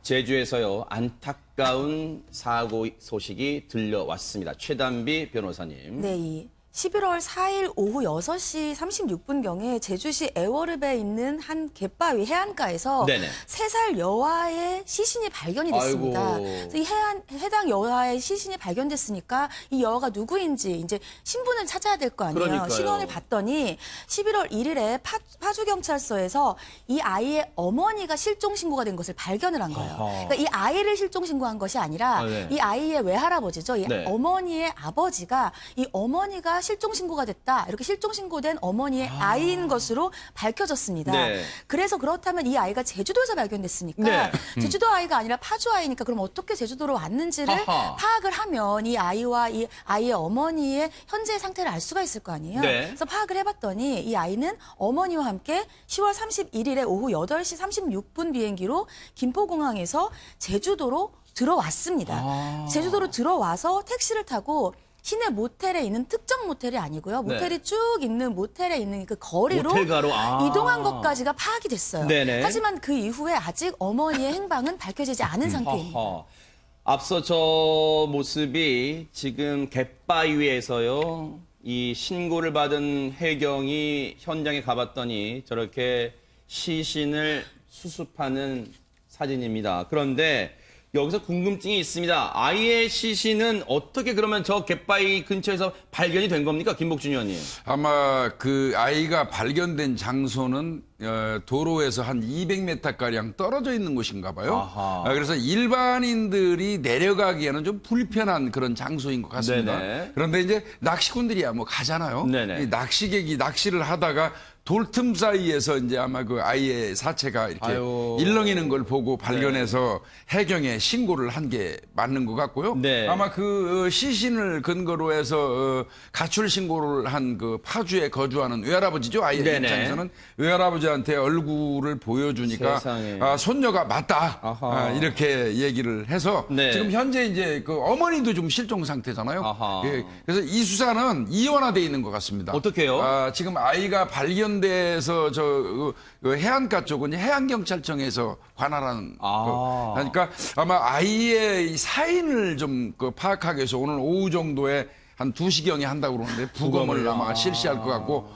제주에서요, 안타까운 사고 소식이 들려왔습니다. 최단비 변호사님. 네, 이 11월 4일 오후 6시 36분경에 제주시 애월읍에 있는 한 갯바위 해안가에서 네네. 3살 여아의 시신이 발견이 됐습니다. 아이고. 그래서 이 해당 여아의 시신이 발견됐으니까 이 여아가 누구인지 이제 신분을 찾아야 될 거 아니에요. 그러니까요. 신원을 봤더니 11월 1일에 파주경찰서에서 이 아이의 어머니가 실종 신고가 된 것을 발견을 한 거예요. 아하. 그러니까 이 아이를 실종 신고한 것이 아니라 네. 이 아이의 외할아버지죠. 이 네. 어머니의 아버지가 이 어머니가 실종 신고가 됐다. 이렇게 실종 신고된 어머니의 아이인 것으로 밝혀졌습니다. 네. 그래서 그렇다면 이 아이가 제주도에서 발견됐으니까 네. 제주도 아이가 아니라 파주 아이니까 그럼 어떻게 제주도로 왔는지를 아하. 파악을 하면 이 아이와 이 아이의 어머니의 현재 상태를 알 수가 있을 거 아니에요. 네. 그래서 파악을 해봤더니 이 아이는 어머니와 함께 10월 31일에 오후 8시 36분 비행기로 김포공항에서 제주도로 들어왔습니다. 제주도로 들어와서 택시를 타고 시내 모텔에 있는 특정 모텔이 아니고요. 모텔이 네. 쭉 있는 모텔에 있는 그 거리로 모텔가로, 이동한 것까지가 파악이 됐어요. 네네. 하지만 그 이후에 아직 어머니의 행방은 밝혀지지 않은 상태입니다. 허허. 앞서 저 모습이 지금 갯바위에서요, 이 신고를 받은 해경이 현장에 가봤더니 저렇게 시신을 수습하는 사진입니다. 그런데 여기서 궁금증이 있습니다. 아이의 시신은 어떻게 그러면 저 갯바위 근처에서 발견이 된 겁니까? 김복준 의원님. 아마 그 아이가 발견된 장소는 도로에서 한 200m가량 떨어져 있는 곳인가 봐요. 아하. 그래서 일반인들이 내려가기에는 좀 불편한 그런 장소인 것 같습니다. 네네. 그런데 이제 낚시꾼들이야 뭐 가잖아요. 네네. 이 낚시객이 낚시를 하다가 돌틈 사이에서 이제 아마 그 아이의 사체가 이렇게 아유. 일렁이는 걸 보고 발견해서 해경에 신고를 한 게 맞는 것 같고요. 네. 아마 그 시신을 근거로 해서 가출 신고를 한 그 파주에 거주하는 외할아버지죠. 아이의 네네. 입장에서는 외할아버지한테 얼굴을 보여주니까 세상에. 손녀가 맞다. 아하. 이렇게 얘기를 해서 네. 지금 현재 이제 그 어머니도 좀 실종 상태잖아요. 아하. 예, 그래서 이 수사는 이원화돼 있는 것 같습니다. 어떻게요? 지금 아이가 발견돼서 그 해안가 쪽은 해안경찰청에서 관할하는 아. 그러니까 아마 아이의 이 사인을 좀 그 파악하기 위해서 오늘 오후 정도에 한 2시경에 한다고 그러는데 부검을 부검을. 아마 실시할 것 같고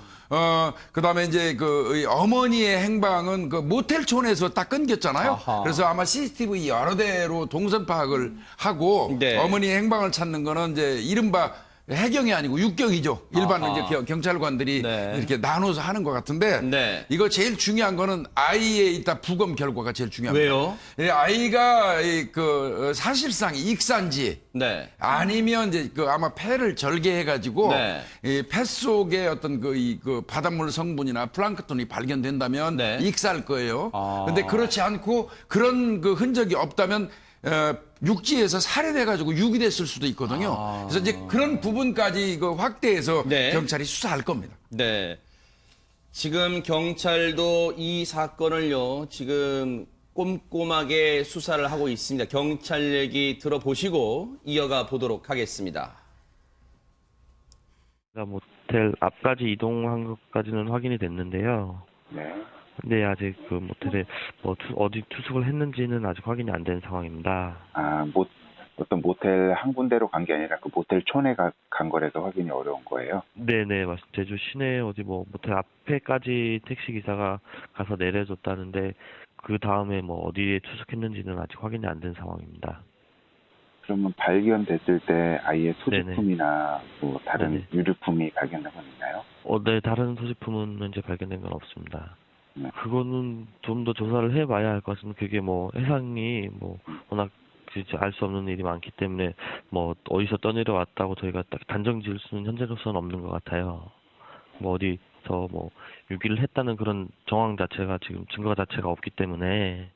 그다음에 이제 이 어머니의 행방은 그 모텔촌에서 딱 끊겼잖아요. 아하. 그래서 아마 CCTV 여러 대로 동선 파악을 하고 네. 어머니의 행방을 찾는 거는 이제 이른바 해경이 아니고 육경이죠. 일반 아하. 이제 경찰관들이 네. 이렇게 나눠서 하는 것 같은데 네. 이거 제일 중요한 거는 아이의 이따 부검 결과가 제일 중요합니다. 왜요? 예, 아이가 사실상 익산지 네. 아니면 이제 아마 폐를 절개해가지고 네. 이 폐 속에 어떤 그 바닷물 성분이나 플랑크톤이 발견된다면 네. 익사할 거예요. 아. 근데 그렇지 않고 그런 그 흔적이 없다면 육지에서 살해돼가지고 유기됐을 수도 있거든요. 그래서 이제 그런 부분까지 확대해서 네. 경찰이 수사할 겁니다. 네. 지금 경찰도 이 사건을요, 지금 꼼꼼하게 수사를 하고 있습니다. 경찰 얘기 들어보시고 이어가 보도록 하겠습니다. 모텔 앞까지 이동한 것까지는 확인이 됐는데요. 네. 근데 아직 그 모텔에 어디 투숙을 했는지는 아직 확인이 안 된 상황입니다. 어떤 모텔 한 군데로 간 게 아니라 그 모텔촌에 간 거라서 확인이 어려운 거예요. 네네, 맞습니다. 제주 시내 어디 모텔 앞에까지 택시 기사가 가서 내려줬다는데 그 다음에 어디에 투숙했는지는 아직 확인이 안 된 상황입니다. 그러면 발견됐을 때 아이의 소지품이나 뭐 다른 네네. 유류품이 발견된 건 있나요? 네, 다른 소지품은 현재 발견된 건 없습니다. 네. 그거는 좀 더 조사를 해봐야 할 것 같습니다. 그게 해상이 워낙 알 수 없는 일이 많기 때문에 어디서 떠내려왔다고 저희가 딱 단정 지을 수는 현재로서는 없는 것 같아요. 어디서 유기를 했다는 그런 정황 자체가 지금 증거 자체가 없기 때문에.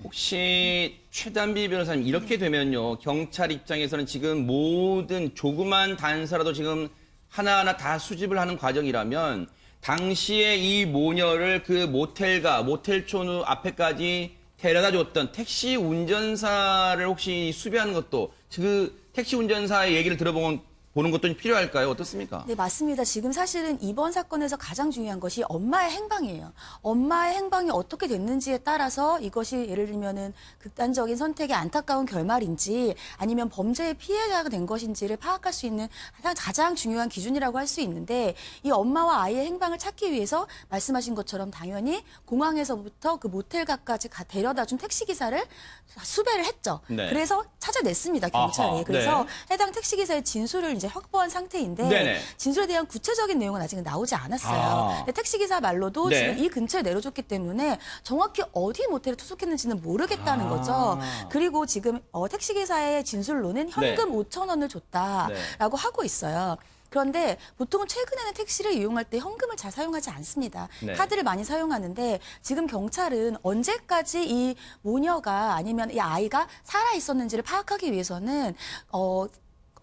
혹시 최단비 변호사님, 이렇게 되면요, 경찰 입장에서는 지금 모든 조그만 단서라도 지금 하나하나 다 수집을 하는 과정이라면 당시에 이 모녀를 그 모텔촌 앞에까지 데려다 줬던 택시 운전사를 혹시 수배하는 것도 그 택시 운전사의 얘기를 들어보면 보는 것도 좀 필요할까요? 어떻습니까? 네, 맞습니다. 지금 사실은 이번 사건에서 가장 중요한 것이 엄마의 행방이에요. 엄마의 행방이 어떻게 됐는지에 따라서 이것이 예를 들면은 극단적인 선택의 안타까운 결말인지 아니면 범죄의 피해자가 된 것인지를 파악할 수 있는 가장 중요한 기준이라고 할 수 있는데 이 엄마와 아이의 행방을 찾기 위해서 말씀하신 것처럼 당연히 공항에서부터 그 모텔가까지 데려다 준 택시기사를 수배를 했죠. 네. 그래서 찾아냈습니다, 경찰이. 아하, 그래서 네. 해당 택시기사의 진술을 이제 확보한 상태인데 네네. 진술에 대한 구체적인 내용은 아직은 나오지 않았어요. 아. 근데 택시기사 말로도 네. 지금 이 근처에 내려줬기 때문에 정확히 어디 모텔에 투숙했는지는 모르겠다는 거죠. 그리고 지금 택시기사의 진술로는 현금 5천 원을 줬다라고 하고 있어요. 그런데 보통은 최근에는 택시를 이용할 때 현금을 잘 사용하지 않습니다. 네. 카드를 많이 사용하는데 지금 경찰은 언제까지 이 모녀가 아니면 이 아이가 살아 있었는지를 파악하기 위해서는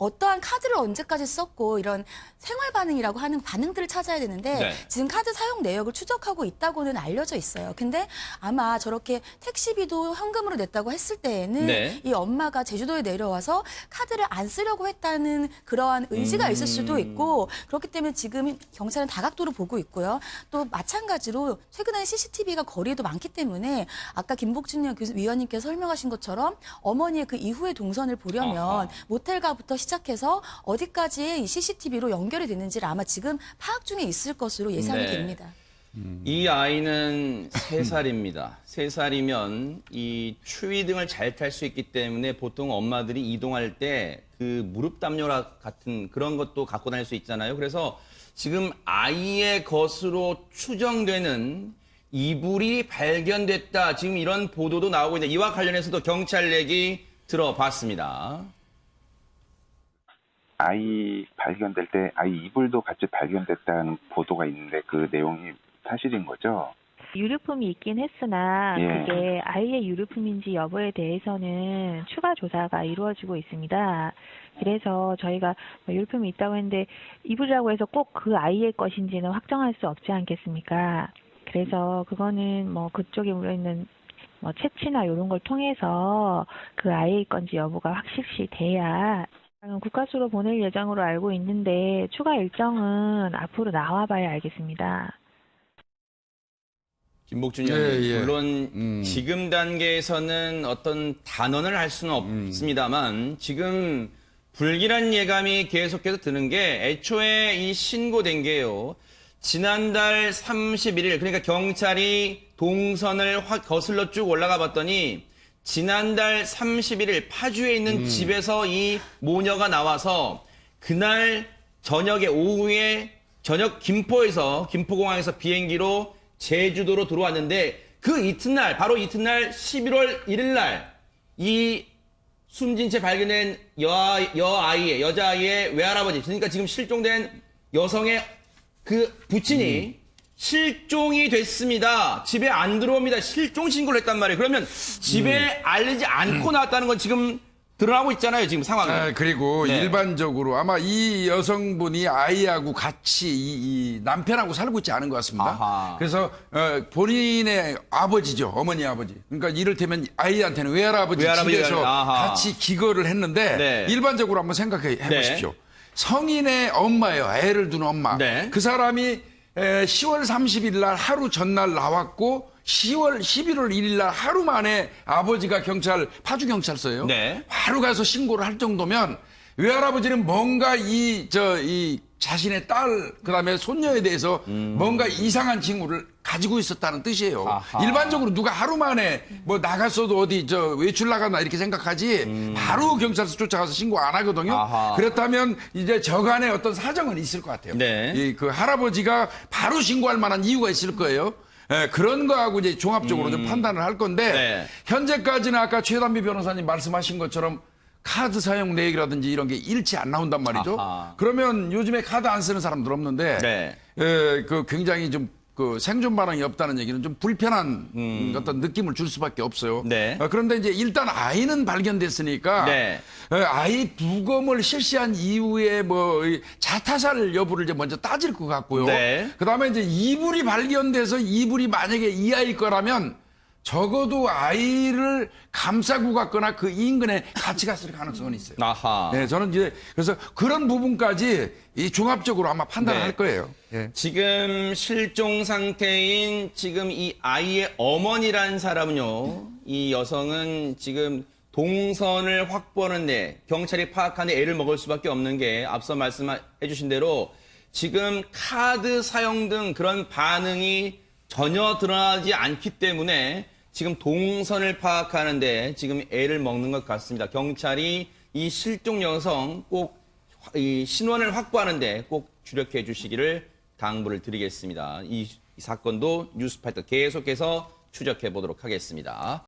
어떠한 카드를 언제까지 썼고 이런 생활 반응이라고 하는 반응들을 찾아야 되는데 네. 지금 카드 사용 내역을 추적하고 있다고는 알려져 있어요. 근데 아마 저렇게 택시비도 현금으로 냈다고 했을 때에는 네. 이 엄마가 제주도에 내려와서 카드를 안 쓰려고 했다는 그러한 의지가 있을 수도 있고 그렇기 때문에 지금 경찰은 다각도로 보고 있고요. 또 마찬가지로 최근에 CCTV가 거리에도 많기 때문에 아까 김복준 위원님께서 설명하신 것처럼 어머니의 그 이후의 동선을 보려면 아하. 모텔가부터 시작해서 어디까지 이 CCTV로 연결이 됐는지를 아마 지금 파악 중에 있을 것으로 예상이 네. 됩니다. 이 아이는 3살입니다. 3살이면 이 추위 등을 잘 탈 수 있기 때문에 보통 엄마들이 이동할 때 그 무릎 담요라 같은 그런 것도 갖고 다닐 수 있잖아요. 그래서 지금 아이의 것으로 추정되는 이불이 발견됐다. 지금 이런 보도도 나오고 있는데 이와 관련해서도 경찰 얘기 들어봤습니다. 아이 발견될 때 아이 이불도 같이 발견됐다는 보도가 있는데 그 내용이 사실인 거죠? 유류품이 있긴 했으나 예. 그게 아이의 유류품인지 여부에 대해서는 추가 조사가 이루어지고 있습니다. 그래서 저희가 유류품이 있다고 했는데 이불이라고 해서 꼭 그 아이의 것인지는 확정할 수 없지 않겠습니까? 그래서 그거는 그쪽에 물려있는 채취나 이런 걸 통해서 그 아이의 건지 여부가 확실시 돼야 국가수로 보낼 예정으로 알고 있는데 추가 일정은 앞으로 나와봐야 알겠습니다. 김복준 예, 의원님, 예. 물론 지금 단계에서는 어떤 단언을 할 수는 없습니다만 지금 불길한 예감이 계속해서 드는 게 애초에 이 신고된 게요. 지난달 31일 그러니까 경찰이 동선을 거슬러 쭉 올라가 봤더니 지난달 31일 파주에 있는 집에서 이 모녀가 나와서 그날 오후에 저녁 김포공항에서 비행기로 제주도로 들어왔는데 그 이튿날 바로 이튿날 11월 1일 날 이 숨진 채 발견된 여자아이의 외할아버지 그러니까 지금 실종된 여성의 그 부친이 실종이 됐습니다. 집에 안 들어옵니다. 실종 신고를 했단 말이에요. 그러면 집에 알리지 않고 나왔다는 건 지금 드러나고 있잖아요. 지금 상황이. 그리고 네. 일반적으로 아마 이 여성분이 아이하고 같이 이 남편하고 살고 있지 않은 것 같습니다. 아하. 그래서 본인의 아버지죠. 어머니 아버지. 그러니까 이를테면 아이한테는 외할아버지 집에서 아하. 같이 기거를 했는데 네. 일반적으로 한번 생각해 보십시오. 성인의 엄마예요. 애를 둔 엄마. 네. 그 사람이 10월 30일 날 하루 전날 나왔고 11월 1일 날 하루 만에 아버지가 파주경찰서예요. 네. 바로 가서 신고를 할 정도면 외할아버지는 뭔가 이 자신의 딸 그다음에 손녀에 대해서 뭔가 이상한 징후를 가지고 있었다는 뜻이에요. 아하. 일반적으로 누가 하루 만에 나갔어도 어디 외출 나갔나 이렇게 생각하지 바로 경찰서 쫓아가서 신고 안 하거든요. 아하. 그렇다면 이제 저간에 어떤 사정은 있을 것 같아요. 네. 그 할아버지가 바로 신고할 만한 이유가 있을 거예요. 그런 거하고 이제 종합적으로 좀 판단을 할 건데 네. 현재까지는 아까 최단비 변호사님 말씀하신 것처럼 카드 사용 내역이라든지 이런 게 일치 안 나온단 말이죠. 아하. 그러면 요즘에 카드 안 쓰는 사람들 없는데 네. 그 굉장히 좀 그 생존 반응이 없다는 얘기는 좀 불편한 어떤 느낌을 줄 수밖에 없어요. 네. 그런데 이제 일단 아이는 발견됐으니까 네. 아이 부검을 실시한 이후에 이 자타살 여부를 이제 먼저 따질 것 같고요. 네. 그다음에 이제 이불이 발견돼서 이불이 만약에 이 아이 거라면 적어도 아이를 감싸고 갔거나 그 인근에 같이 갔을 가능성은 있어요. 아하. 네, 저는 이제 그래서 그런 부분까지 이 종합적으로 아마 판단을 네. 할 거예요. 예. 지금 실종 상태인 지금 이 아이의 어머니라는 사람은요, 이 여성은 지금 동선을 확보하는데 경찰이 파악하는데 애를 먹을 수밖에 없는 게 앞서 말씀해 주신 대로 지금 카드 사용 등 그런 반응이 전혀 드러나지 않기 때문에 지금 동선을 파악하는데 지금 애를 먹는 것 같습니다. 경찰이 이 실종 여성 꼭 이 신원을 확보하는데 꼭 주력해 주시기를 당부를 드리겠습니다. 이 사건도 뉴스파이터 계속해서 추적해 보도록 하겠습니다.